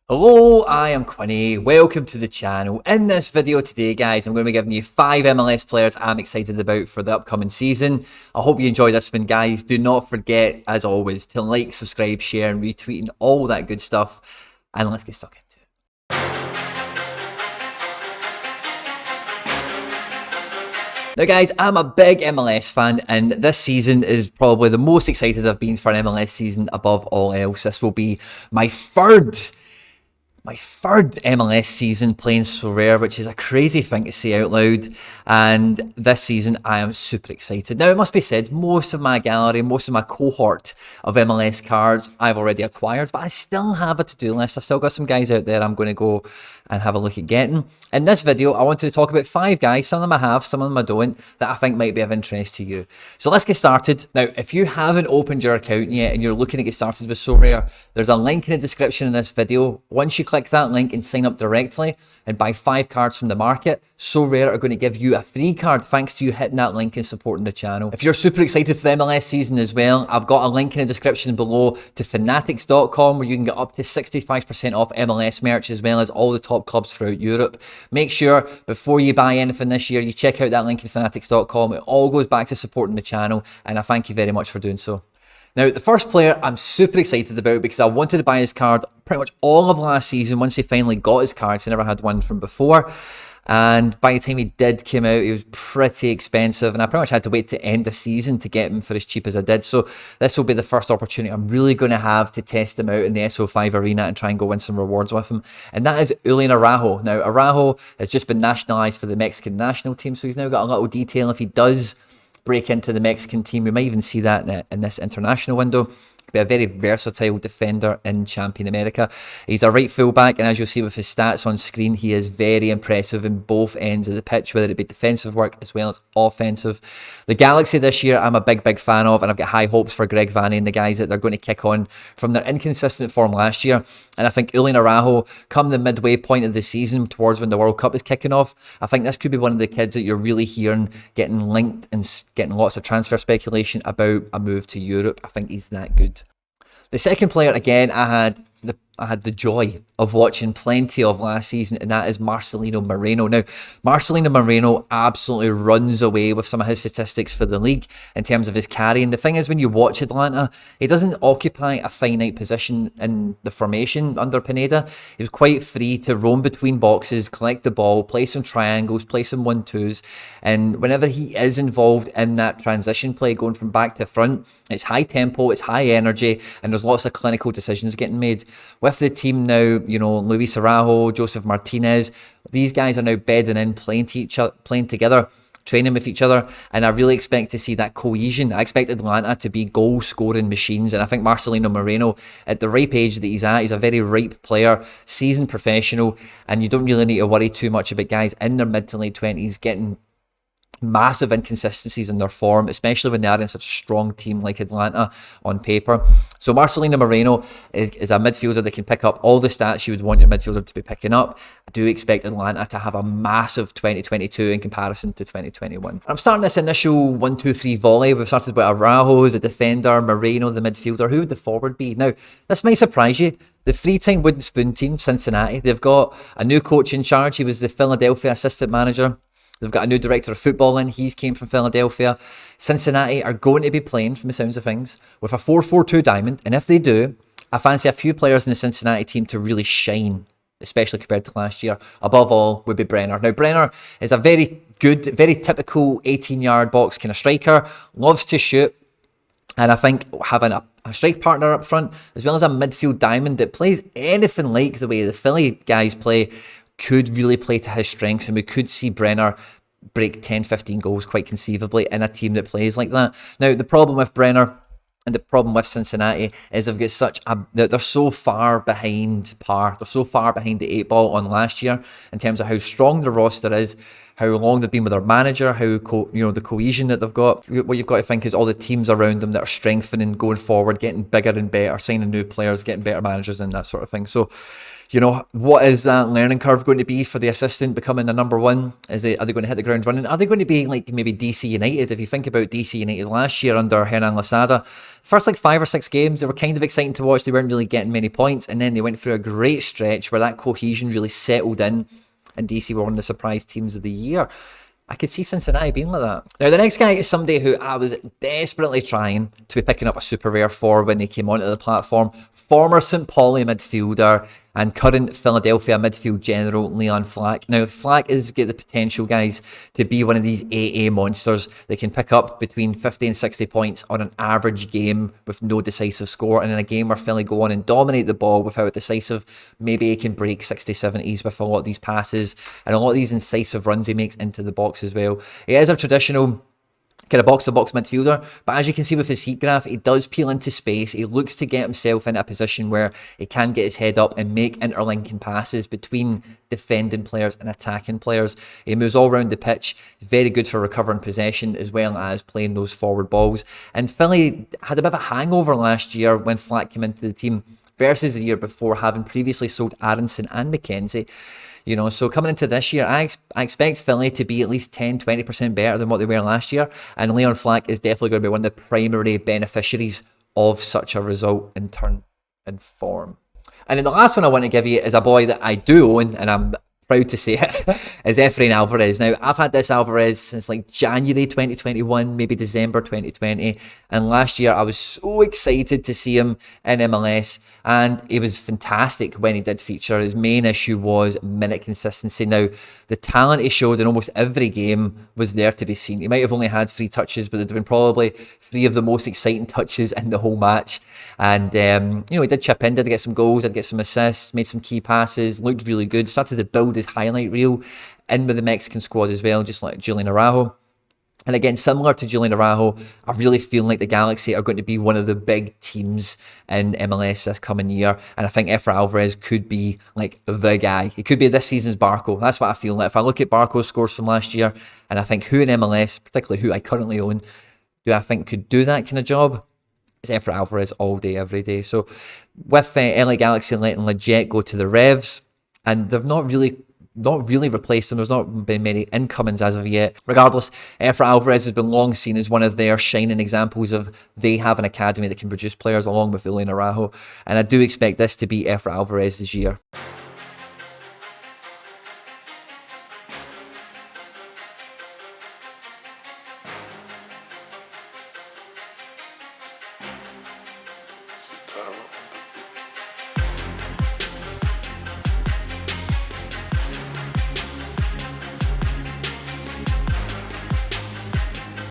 Hello, I am Quinny. Welcome to the channel. In this video today, guys, I'm going to be giving you 5 MLS players I'm excited about for the upcoming season. I hope you enjoy this one, guys. Do not forget, as always, to like, subscribe, share, and retweet and all that good stuff. And let's get stuck into it. Now guys, I'm a big MLS fan and this season is probably the most excited I've been for an MLS season above all else. This will be my third MLS season playing Sorare, which is a crazy thing to say out loud. And this season, I am super excited. Now, it must be said, most of my gallery, most of my cohort of MLS cards I've already acquired, but I still have a to-do list. I've still got some guys out there I'm going to go and have a look at getting. In this video, I wanted to talk about 5 guys, some of them I have, some of them I don't, that I think might be of interest to you. So let's get started. Now, if you haven't opened your account yet and you're looking to get started with Sorare, there's a link in the description of this video. Once you click that link and sign up directly and buy 5 cards from the market, Sorare are going to give you a free card thanks to you hitting that link and supporting the channel. If you're super excited for the MLS season as well, I've got a link in the description below to Fanatics.com where you can get up to 65% off MLS merch as well as all the top clubs throughout Europe. Make sure before you buy anything this year, you check out that link in Fanatics.com. It all goes back to supporting the channel and I thank you very much for doing so. Now, the first player I'm super excited about because I wanted to buy his card pretty much all of last season once he finally got his cards. He never had one from before. And by the time he did come out, he was pretty expensive. And I pretty much had to wait to end the season to get him for as cheap as I did. So this will be the first opportunity I'm really going to have to test him out in the SO5 arena and try and go win some rewards with him. And that is Julian Araujo. Now, Araujo has just been nationalized for the Mexican national team. So he's now got a little detail. If he does break into the Mexican team, we might even see that in this international window. Be a very versatile defender in Champion America. He's a right fullback, and as you'll see with his stats on screen, he is very impressive in both ends of the pitch, whether it be defensive work as well as offensive. The Galaxy this year, I'm a big fan of, and I've got high hopes for Greg Vanney and the guys that they're going to kick on from their inconsistent form last year. And I think Julian Araujo, come the midway point of the season towards when the World Cup is kicking off, I think this could be one of the kids that you're really hearing getting linked and getting lots of transfer speculation about a move to Europe. I think he's that good. The second player, again, I had the joy of watching plenty of last season, and that is Marcelino Moreno. Now, Marcelino Moreno absolutely runs away with some of his statistics for the league in terms of his carry. And the thing is, when you watch Atlanta, he doesn't occupy a finite position in the formation under Pineda. He was quite free to roam between boxes, collect the ball, play some triangles, play some 1-2s. And whenever he is involved in that transition play, going from back to front, it's high tempo, it's high energy, and there's lots of clinical decisions getting made. With the team now, you know, Luis Araujo, Joseph Martinez, these guys are now bedding in, playing together, training with each other, and I really expect to see that cohesion. I expect Atlanta to be goal-scoring machines, and I think Marcelino Moreno, at the ripe age that he's at, he's a very ripe player, seasoned professional, and you don't really need to worry too much about guys in their mid to late 20s getting massive inconsistencies in their form, especially when they are in such a strong team like Atlanta on paper. So Marcelino Moreno is a midfielder that can pick up all the stats you would want your midfielder to be picking up. I do expect Atlanta to have a massive 2022 in comparison to 2021. I'm starting this initial 1-2-3 volley. We've started with Araujo as a defender, Moreno the midfielder. Who would the forward be? Now, this might surprise you. The 3-time wooden spoon team, Cincinnati, they've got a new coach in charge. He was the Philadelphia assistant manager. They've got a new director of football in. He came from Philadelphia. Cincinnati are going to be playing, from the sounds of things, with a 4-4-2 diamond. And if they do, I fancy a few players in the Cincinnati team to really shine, especially compared to last year. Above all would be Brenner. Now, Brenner is a very good, very typical 18-yard box kind of striker. Loves to shoot. And I think having a strike partner up front, as well as a midfield diamond that plays anything like the way the Philly guys play, could really play to his strengths, and we could see Brenner break 10-15 goals quite conceivably in a team that plays like that. Now, the problem with Brenner and the problem with Cincinnati is they've got they're so far behind par. They're so far behind the 8 ball on last year in terms of how strong the roster is. how long they've been with their manager, how the cohesion that they've got. What you've got to think is all the teams around them that are strengthening, going forward, getting bigger and better, signing new players, getting better managers and that sort of thing. So, what is that learning curve going to be for the assistant becoming the number one? Are they going to hit the ground running? Are they going to be like maybe DC United? If you think about DC United last year under Hernan Losada, first 5 or 6 games, they were kind of exciting to watch. They weren't really getting many points. And then they went through a great stretch where that cohesion really settled in. And DC were one of the surprise teams of the year. I could see Cincinnati being like that. Now, the next guy is somebody who I was desperately trying to be picking up a super rare for when they came onto the platform. Former St. Pauli midfielder and current Philadelphia midfield general, Leon Flach. Now, Flach has got the potential, guys, to be one of these AA monsters that can pick up between 50 and 60 points on an average game with no decisive score. And in a game where Philly go on and dominate the ball without decisive, maybe he can break 60, 70s with a lot of these passes and a lot of these incisive runs he makes into the box as well. He is a traditional kind of box-to-box midfielder, but as you can see with his heat graph, he does peel into space. He looks to get himself in a position where he can get his head up and make interlinking passes between defending players and attacking players. He moves all around the pitch, very good for recovering possession as well as playing those forward balls. And Philly had a bit of a hangover last year when Flach came into the team versus the year before, having previously sold Aronson and McKenzie. So coming into this year, I expect Philly to be at least 10-20% better than what they were last year. And Leon Flach is definitely going to be one of the primary beneficiaries of such a result in turn and form. And then the last one I want to give you is a boy that I do own, and I'm proud to say it, is Efrain Alvarez. Now, I've had this Alvarez since January 2021, maybe December 2020. And last year, I was so excited to see him in MLS. And he was fantastic when he did feature. His main issue was minute consistency. Now, the talent he showed in almost every game was there to be seen. He might have only had 3 touches, but there'd been probably 3 of the most exciting touches in the whole match. And, he did chip in, did get some goals, did get some assists, made some key passes, looked really good, started to build his highlight reel in with the Mexican squad as well, just like Julian Araujo. And again, similar to Julian Araujo, I really feel like the Galaxy are going to be one of the big teams in MLS this coming year. And I think Efrain Alvarez could be the guy. He could be this season's Barco. That's what I feel like. If I look at Barco's scores from last year, and I think who in MLS, particularly who I currently own, do I think could do that kind of job? It's Efrain Alvarez all day, every day. So with LA Galaxy letting Leggett go to the Revs, and they've not really replaced him. There's not been many incomings as of yet. Regardless, Efrain Alvarez has been long seen as one of their shining examples of they have an academy that can produce players along with Julian Araujo. And I do expect this to be Efrain Alvarez's year.